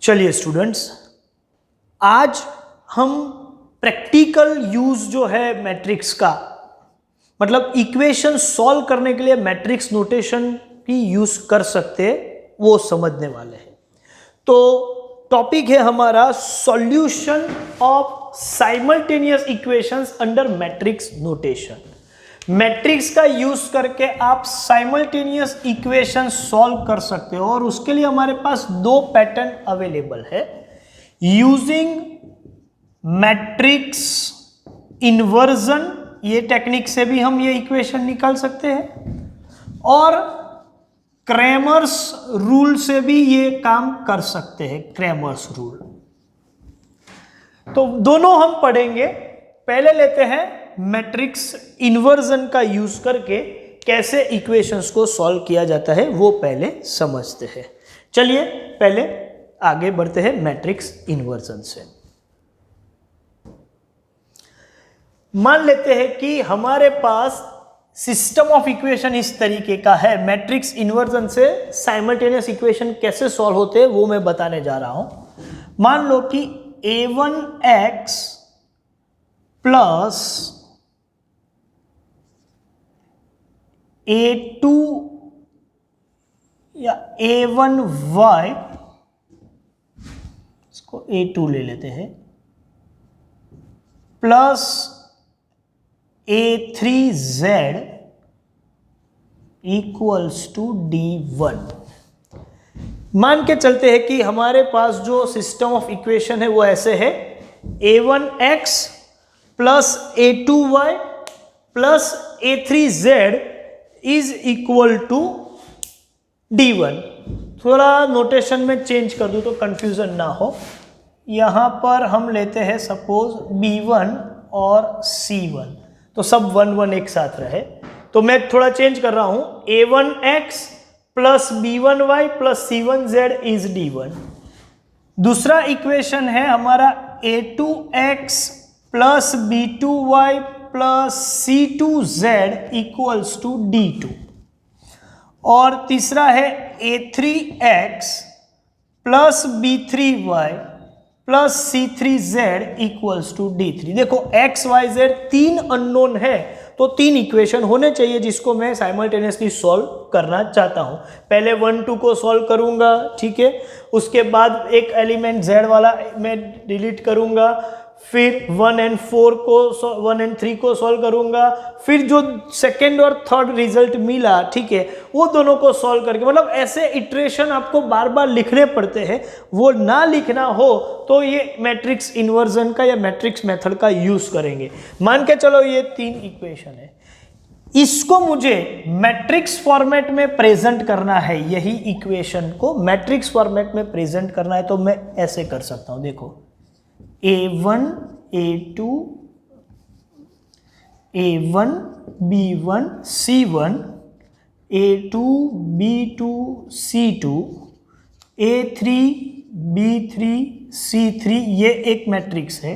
चलिए स्टूडेंट्स, आज हम प्रैक्टिकल यूज जो है मैट्रिक्स का, मतलब इक्वेशन सॉल्व करने के लिए मैट्रिक्स नोटेशन की यूज कर सकते हैं, वो समझने वाले हैं। तो टॉपिक है हमारा solution of simultaneous equations under matrix notation. Matrix का यूज करके आप साइमल्टेनियस इक्वेशन सॉल्व कर सकते हो और उसके लिए हमारे पास दो पैटर्न अवेलेबल है। यूजिंग मैट्रिक्स इन्वर्जन, ये टेक्निक से भी हम ये इक्वेशन निकाल सकते हैं, और क्रैमर्स रूल से भी ये काम कर सकते हैं। क्रैमर्स रूल तो दोनों हम पढ़ेंगे। पहले लेते हैं मैट्रिक्स इन्वर्जन का यूज करके कैसे इक्वेशंस को सॉल्व किया जाता है, वो पहले समझते हैं। चलिए पहले आगे बढ़ते हैं मैट्रिक्स इन्वर्जन से। मान लेते हैं कि हमारे पास सिस्टम ऑफ इक्वेशन इस तरीके का है। मैट्रिक्स इन्वर्जन से साइमल्टेनियस इक्वेशन कैसे सॉल्व होते हैं वो मैं बताने जा रहा हूं। मान लो कि a1x प्लस a2 या a1y, इसको a2 ले लेते हैं, plus a3z equals to d1। मान के चलते हैं कि हमारे पास जो सिस्टम ऑफ इक्वेशन है वो ऐसे है, a1x plus a2y plus a3z is equal to d1। थोड़ा नोटेशन में चेंज कर दूं तो कंफ्यूजन ना हो। यहां पर हम लेते हैं सपोज b1 और c1, तो सब 1 1 एक साथ रहे, तो मैं थोड़ा चेंज कर रहा हूं। a1x plus b1y plus c1z is d1। दूसरा इक्वेशन है हमारा a2x plus b2y plus c2z equals to d2। और तीसरा है a3x plus b3y plus c3z equals to d3। देखो x y z तीन अननोन है, तो तीन इक्वेशन होने चाहिए जिसको मैं साइमल्टेनियसली सॉल्व करना चाहता हूं। पहले 1 2 को सॉल्व करूंगा, ठीक है, उसके बाद एक एलिमेंट z वाला मैं डिलीट करूंगा, फिर 1 and 3 को सॉल्व करूंगा, फिर जो सेकेंड और थर्ड रिजल्ट मिला, ठीक है, वो दोनों को सॉल्व करके, मतलब ऐसे इटरेशन आपको बार बार लिखने पड़ते हैं। वो ना लिखना हो तो ये मैट्रिक्स इन्वर्जन का या मैट्रिक्स मेथड का यूज करेंगे। मान के चलो ये तीन इक्वेशन है, इसको मुझे मैट्रिक्स फॉर्मेट में प्रेजेंट करना है। यही इक्वेशन को मैट्रिक्स फॉर्मेट में प्रेजेंट करना है, तो मैं ऐसे कर सकता हूं। देखो a1 a2 a1 b1 c1 a2 b2 c2 a3 b3 c3, ये एक मैट्रिक्स है।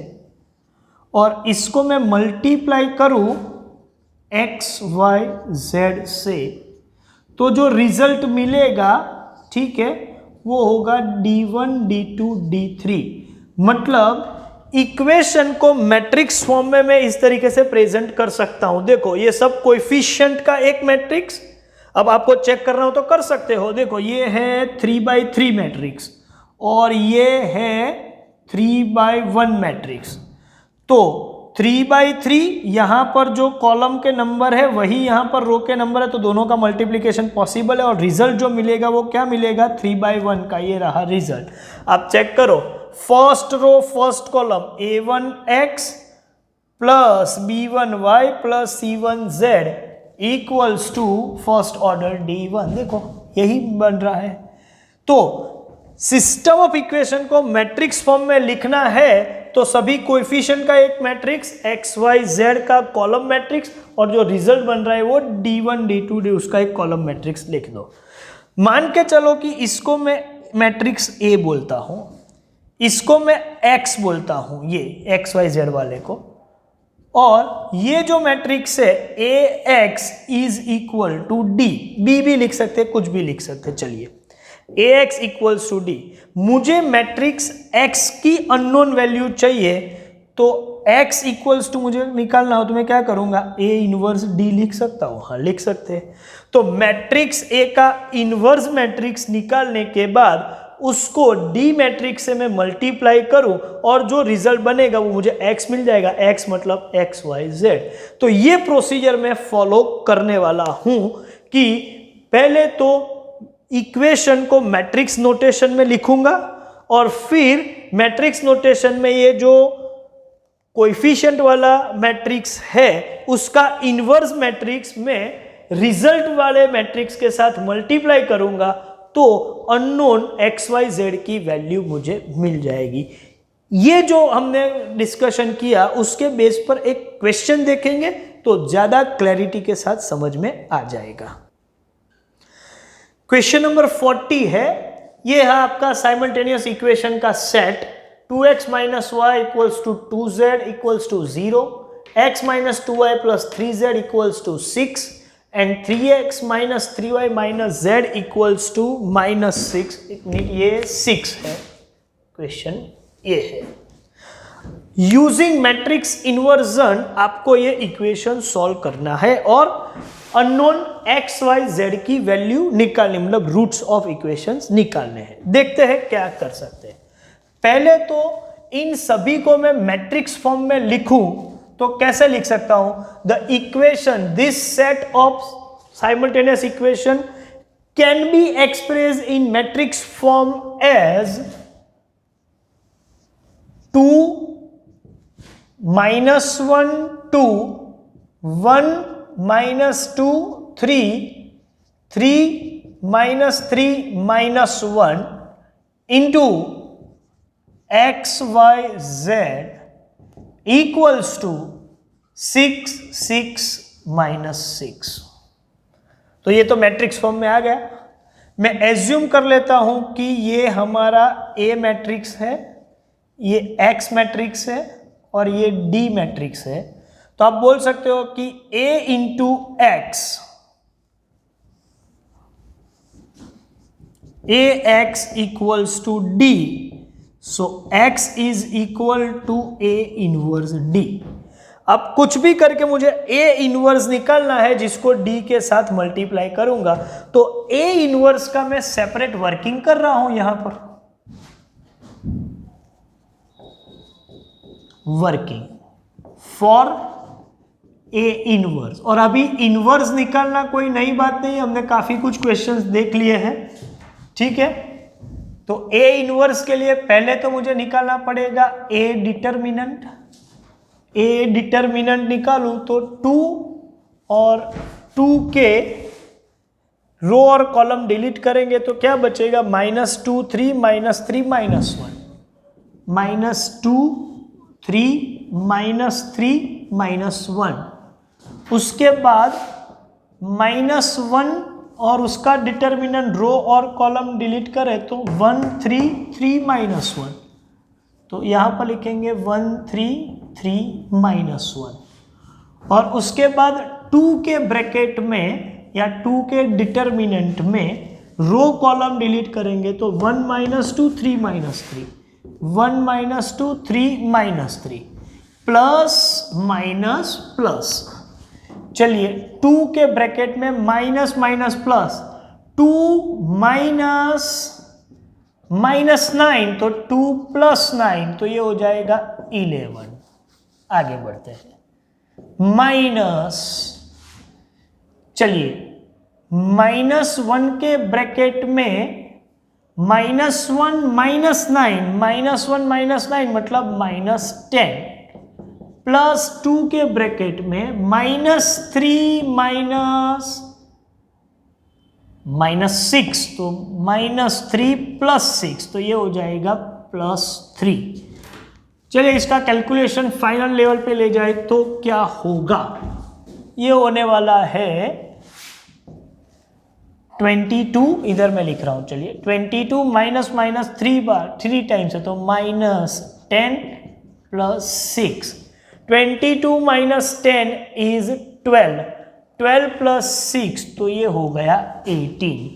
और इसको मैं मल्टीप्लाई करूं x y z से, तो जो रिजल्ट मिलेगा, ठीक है, वो होगा d1 d2 d3। मतलब इक्वेशन को मैट्रिक्स फॉर्म में मैं इस तरीके से प्रेजेंट कर सकता हूं। देखो ये सब कोएफिशिएंट का एक मैट्रिक्स, अब आपको चेक करना हो तो कर सकते हो। देखो ये है 3/3 मैट्रिक्स और ये है 3/1 मैट्रिक्स। तो 3/3 यहां पर जो कॉलम के नंबर है वही यहां पर रो के नंबर है, तो दोनों का मल्टीप्लिकेशन पॉसिबल है और रिजल्ट जो मिलेगा वो क्या मिलेगा, 3/1 का। ये रहा रिजल्ट, आप चेक करो। First row first column a1x plus b1y plus c1z equals to first order d1। देखो यही बन रहा है। तो सिस्टम ऑफ इक्वेशन को मैट्रिक्स फॉर्म में लिखना है तो सभी कोएफिशिएंट का एक मैट्रिक्स, x y z का कॉलम मैट्रिक्स, और जो रिजल्ट बन रहा है वो d1 d2 d, उसका एक कॉलम मैट्रिक्स लिख दो। मान के चलो कि इसको मैं मैट्रिक्स A बोलता हूं, इसको मैं x बोलता हूं, ये x y z वाले को, और ये जो मैट्रिक्स है ax is equal to d, b भी लिख सकते, कुछ भी लिख सकते। चलिए Ax इक्वल्स टू डी। मुझे मैट्रिक्स x की अननोन वैल्यू चाहिए, तो x इक्वल्स टू मुझे निकालना हो तो मैं क्या करूंगा, A इनवर्स D लिख सकता हूं, हाँ लिख सकते हैं। तो मैट्रिक्स A का इनवर्स मैट्रिक्स निकालने के बाद उसको D मैट्रिक्स से मैं मल्टीप्लाई करूं और जो रिजल्ट बनेगा वो मुझे x मिल जाएगा, x मतलब XYZ। तो ये प्रोसीजर मैं फॉलो करने वाला हूं कि पहले तो इक्वेशन को मैट्रिक्स नोटेशन में लिखूंगा और फिर मैट्रिक्स नोटेशन में ये जो कोएफिशिएंट वाला मैट्रिक्स है उसका इनवर्स मैट्रिक्स में रिजल्ट वाले मैट्रिक्स के साथ मल्टीप्लाई करूंगा तो अननोन XYZ की वैल्यू मुझे मिल जाएगी। ये जो हमने डिस्कशन किया उसके बेस पर एक क्वेश्चन देखेंगे तो ज्यादा क्लैरिटी के साथ समझ में आ जाएगा। क्वेश्चन नंबर 40 है, ये है आपका साइमल्टेनियस इक्वेशन का set 2x minus y equals to 2z equals to 0, x minus 2y plus 3z equals to 6 and 3x minus 3y minus z equals to -6। ये 6 है क्वेश्चन, ये है। यूजिंग मैट्रिक्स इन्वर्जन आपको ये इक्वेशन सॉल्व करना है और अननोन XYZ की वैल्यू निकालनी, मतलब रूट्स ऑफ इक्वेशंस निकालने हैं। देखते हैं क्या कर सकते हैं। पहले तो इन सभी को मैं मैट्रिक्स फॉर्म में लिखूं तो कैसे लिख सकता हूं, the equation, this set of simultaneous equation can be expressed in matrix form as 2 -1 2 1 -2 3 3 -3 -1 into XYZ equals to 6 6 -6। तो ये तो मैट्रिक्स फॉर्म में आ गया। मैं एज्यूम कर लेता हूं कि ये हमारा A मैट्रिक्स है, ये X मैट्रिक्स है और ये D मैट्रिक्स है। तो आप बोल सकते हो कि A into X, AX equals to D, so X is equal to A inverse D। अब कुछ भी करके मुझे A इनवर्स निकालना है जिसको D के साथ मल्टीप्लाई करूंगा, तो A इनवर्स का मैं सेपरेट वर्किंग कर रहा हूं यहां पर, वर्किंग फॉर A इनवर्स। और अभी इनवर्स निकालना कोई नई बात नहीं है, हमने काफी कुछ क्वेश्चंस देख लिए हैं, ठीक है। तो A इनवर्स के लिए पहले तो मुझे निकालना पड़ेगा A डिटर्मिनेंट। A डिटर्मिनेंट निकालूं तो 2 और 2 के रो और कॉलम डिलीट करेंगे तो क्या बचेगा, -2 3 -3 -1, -2 3 -3 -1। उसके बाद -1 और उसका डिटर्मिनेंट रो और कॉलम डिलीट करें तो 1 3 3 -1। तो यहां पर लिखेंगे 1 3 3 -1। और उसके बाद 2 के ब्रैकेट में या 2 के डिटर्मिनेंट में रो कॉलम डिलीट करेंगे तो 1 -2 3 -3, 1 -2 3 -3, प्लस माइनस प्लस। चलिए 2 के ब्रैकेट में माइनस माइनस प्लस, 2 -9 तो 2 + 9 तो ये हो जाएगा 11। आगे बढ़ते हैं, माइनस, चलिए -1 के ब्रैकेट में -1 -9 मतलब -10, +2 के ब्रैकेट में -3 -6 तो -3 + 6 तो ये हो जाएगा +3। चलिए इसका कैलकुलेशन फाइनल लेवल पे ले जाए तो क्या होगा, ये होने वाला है 22, इधर मैं लिख रहा हूं, चलिए 22 -3 टाइम्स है तो -10 + 6, 22 - 10 इज 12, 12 + 6 तो ये हो गया 18।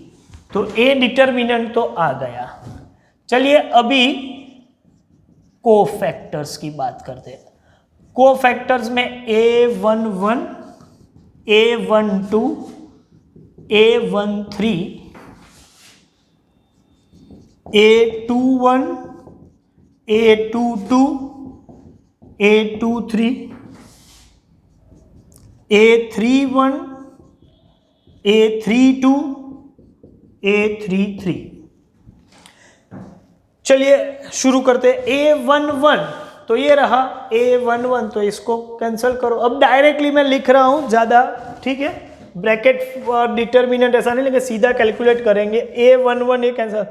तो ए डिटर्मिनेंट तो आ गया। चलिए अभी कोफैक्टर्स की बात करते हैं। कोफैक्टर्स में A11, A12, A13, A21, A22, A23, A31, A32, A33। चलिए शुरू करते हैं। A11 तो ये रहा A11, तो इसको कैंसिल करो। अब डायरेक्टली मैं लिख रहा हूं ज्यादा, ठीक है, ब्रैकेट और डिटर्मिनेंट ऐसा नहीं लेकिन सीधा कैलकुलेट करेंगे। A11 ये कैंसिल,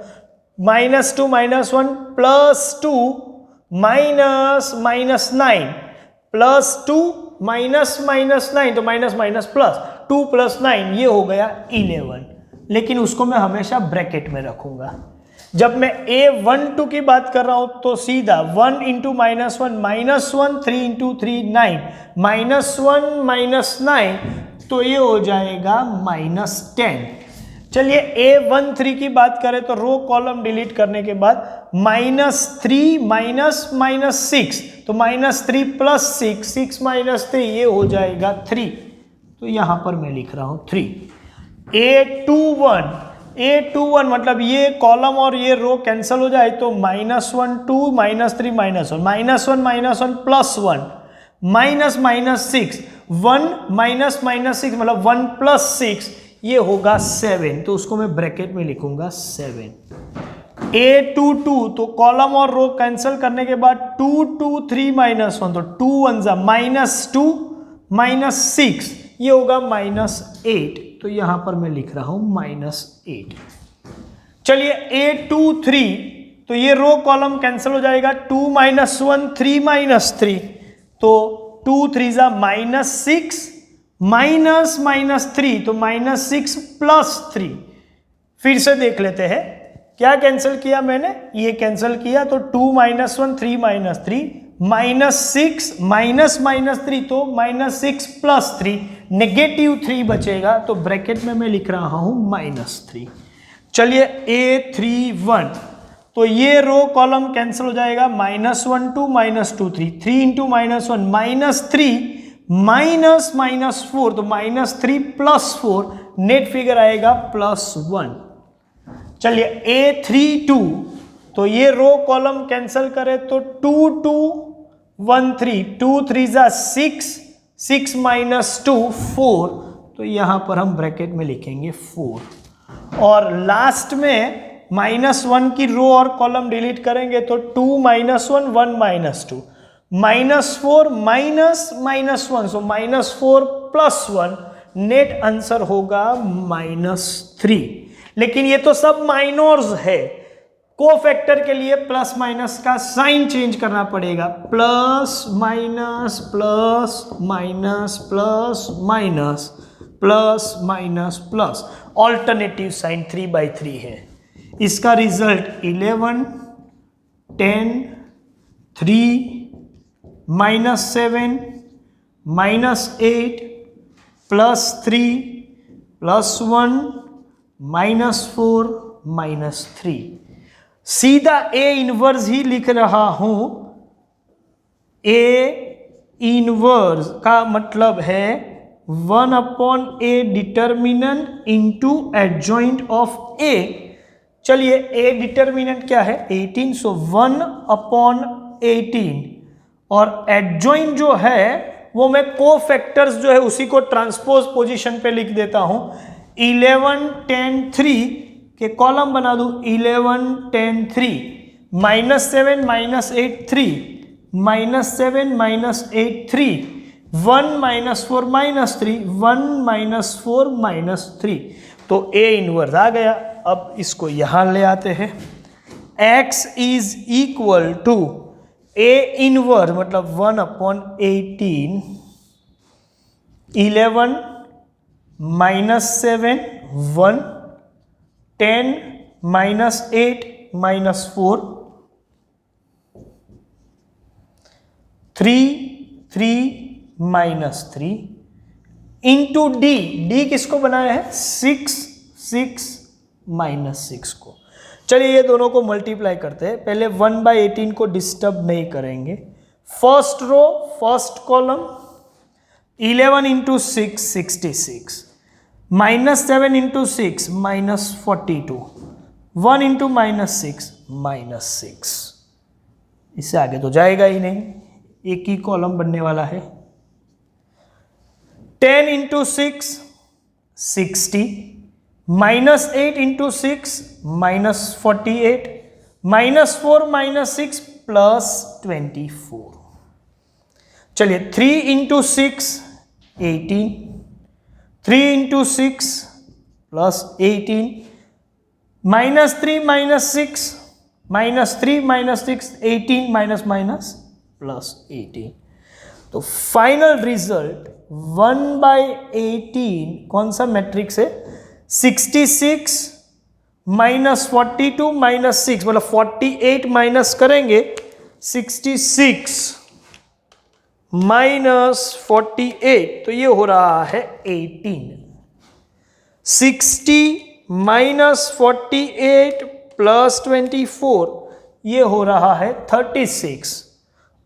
-2 -1 +2 -9 +2 -9 तो माइनस प्लस 2 + 9 ये हो गया 11, लेकिन उसको मैं हमेशा ब्रैकेट में रखूंगा। जब मैं A12 की बात कर रहा हूं तो सीधा 1 × -1 -1, 3 × 3 9 -1 -9 तो ये हो जाएगा -10। चलिए A13 की बात करें तो रो कॉलम डिलीट करने के बाद -3 -6 तो -3 + 6 6 -3 ये हो जाएगा 3, तो यहां पर मैं लिख रहा हूं 3। A21 मतलब ये कॉलम और ये रो कैंसिल हो जाए तो -1 2 -3 -1 -1 +1 -6 1 -6 मतलब 1 + 6 ये होगा 7, तो उसको मैं ब्रैकेट में लिखूंगा 7। A22 तो कॉलम और रो कैंसिल करने के बाद 2 2 3 -1 तो 2 1 -2 -6 ये होगा -8, तो यहां पर मैं लिख रहा हूं -8। चलिए A23 तो ये रो कॉलम कैंसिल हो जाएगा 2 -1 3 -3 तो 2 3 -6 -3 तो -6 + 3। फिर से देख लेते हैं क्या कैंसिल किया मैंने, ये कैंसिल किया तो 2 -1 3 -3 -6 -3 तो -6 + 3 -3 बचेगा, तो ब्रैकेट में मैं लिख रहा हूं -3। चलिए A31 तो ये रो कॉलम कैंसिल हो जाएगा -1 2 -2 3 3 × -1 -3 -4 तो -3 + 4 नेट फिगर आएगा +1। चलिए A32 तो ये रो कॉलम कैंसिल करे तो 2 2 1 3 2 3 6 6 -2 4, तो यहां पर हम ब्रैकेट में लिखेंगे 4। और लास्ट में -1 की रो और कॉलम डिलीट करेंगे तो 2 -1 1 -2 -4 -1 सो -4 + 1 नेट आंसर होगा -3। लेकिन ये तो सब माइनर्स है, कोफैक्टर के लिए प्लस माइनस का साइन चेंज करना पड़ेगा, plus minus plus minus plus minus plus minus plus, alternative sign 3/3 है। इसका रिजल्ट 11 10 3 -7 -8 +3 +1 -4 -3। सीधा A इनवर्स ही लिख रहा हूं। A इनवर्स का मतलब है 1/A determinant into adjoint of A। चलिए A डिटर्मिनेंट क्या है 18, सो 1/18 और एडजॉइंट जो है वो मैं कोफैक्टर्स जो है उसी को ट्रांसपोज पोजीशन पे लिख देता हूं। 11 10 3 के कॉलम बना दूं 11 10 3 -7 -8 3 -7 -8 3 1 -4 -3 1 -4 -3, तो A इनवर्स आ गया। अब इसको यहां ले आते हैं। X is equal to A inverse मतलब 1/18 11 -7 1 10 -8 -4 3 3 -3 इंटू D। D किसको बनाया है 6 6 -6 को। चलिए ये दोनों को मल्टीप्लाई करते हैं। पहले 1/18 को डिस्टर्ब नहीं करेंगे। First row first column 11 into 6 66, -7 into 6 -42, 1 into -6 -6। इससे आगे तो जाएगा ही नहीं, एक ही कॉलम बनने वाला है। 10 इंटू 6 60, -8 इंटू 6 -48, -4 -6 +24। चलिए 3 इंटू 6 18, 3 इंटू 6 +18, -3 -6 -3 -6 18 +18। तो फाइनल रिजल्ट 1/18 कौन सा मैट्रिक्स है? 66 -42 -6, मतलब 48 माइनस करेंगे 66 -48, तो ये हो रहा है 18। 60 -48 +24, ये हो रहा है 36,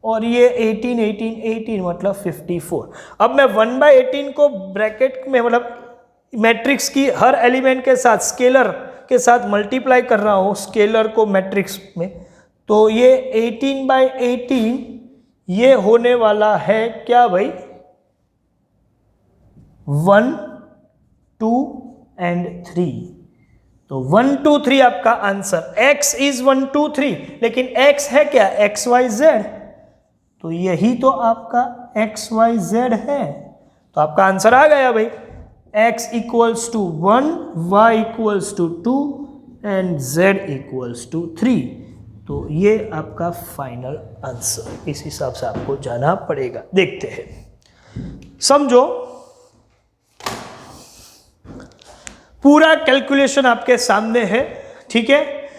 और ये 18 18 18 मतलब 54। अब मैं 1/18 को ब्रैकेट में, मतलब मैट्रिक्स की हर एलिमेंट के साथ स्केलर के साथ मल्टीप्लाई कर रहा हूँ, स्केलर को मैट्रिक्स में, तो ये 18/18 ये होने वाला है क्या भाई? 1 2 एंड 3। तो 1 2 3 आपका आंसर। x इज 1 2 3, लेकिन x है क्या? XYZ, तो यही तो आपका XYZ है। तो आपका आंसर आ गया भाई, x equals to 1, y equals to 2 and z equals to 3। तो ये आपका फाइनल आंसर। इस हिसाब से आपको जाना पड़ेगा। देखते हैं, समझो पूरा कैलकुलेशन आपके सामने है, ठीक है।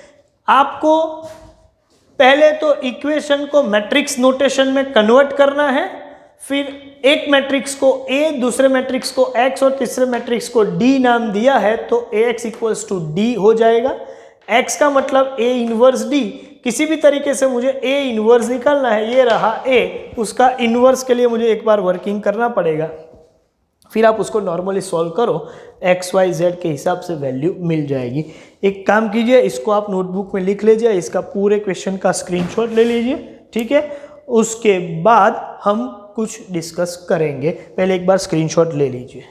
आपको पहले तो इक्वेशन को मैट्रिक्स नोटेशन में कन्वर्ट करना है, फिर एक मैट्रिक्स को A, दूसरे मैट्रिक्स को X और तीसरे मैट्रिक्स को D नाम दिया है, तो AX इक्वल्स टू D हो जाएगा। X का मतलब A इनवर्स D, किसी भी तरीके से मुझे A इनवर्स निकालना है, ये रहा A, उसका इनवर्स के लिए मुझे एक बार वर्किंग करना पड़ेगा, फिर आप उसको नॉर्मली सॉल्व करो, एक्स वाई जेड के हिसाब से वैल्यू मिल जाएगी। एक काम कीजिए, इसको आप नोटबुक में लिख लीजिए, इसका पूरे क्वेश्चन का स्क्रीनशॉट ले लीजिए, ठीक है। उसके बाद हम कुछ डिस्कस करेंगे, पहले एक बार स्क्रीनशॉट ले लीजिए।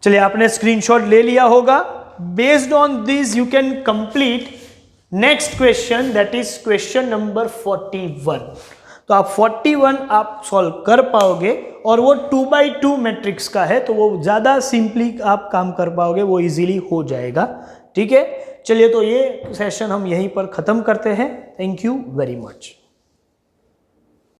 चलिए, आपने स्क्रीनशॉट ले लिया होगा। Based on this you can complete next question, that is question number 41। तो आप 41 आप सॉल्व कर पाओगे, और वो 2x2 मैट्रिक्स का है, तो वो ज़्यादा सिंपली आप काम कर पाओगे, वो इजीली हो जाएगा, ठीक है। चलिए, तो ये सेशन हम यहीं पर ख़त्म करते हैं। Thank you very much.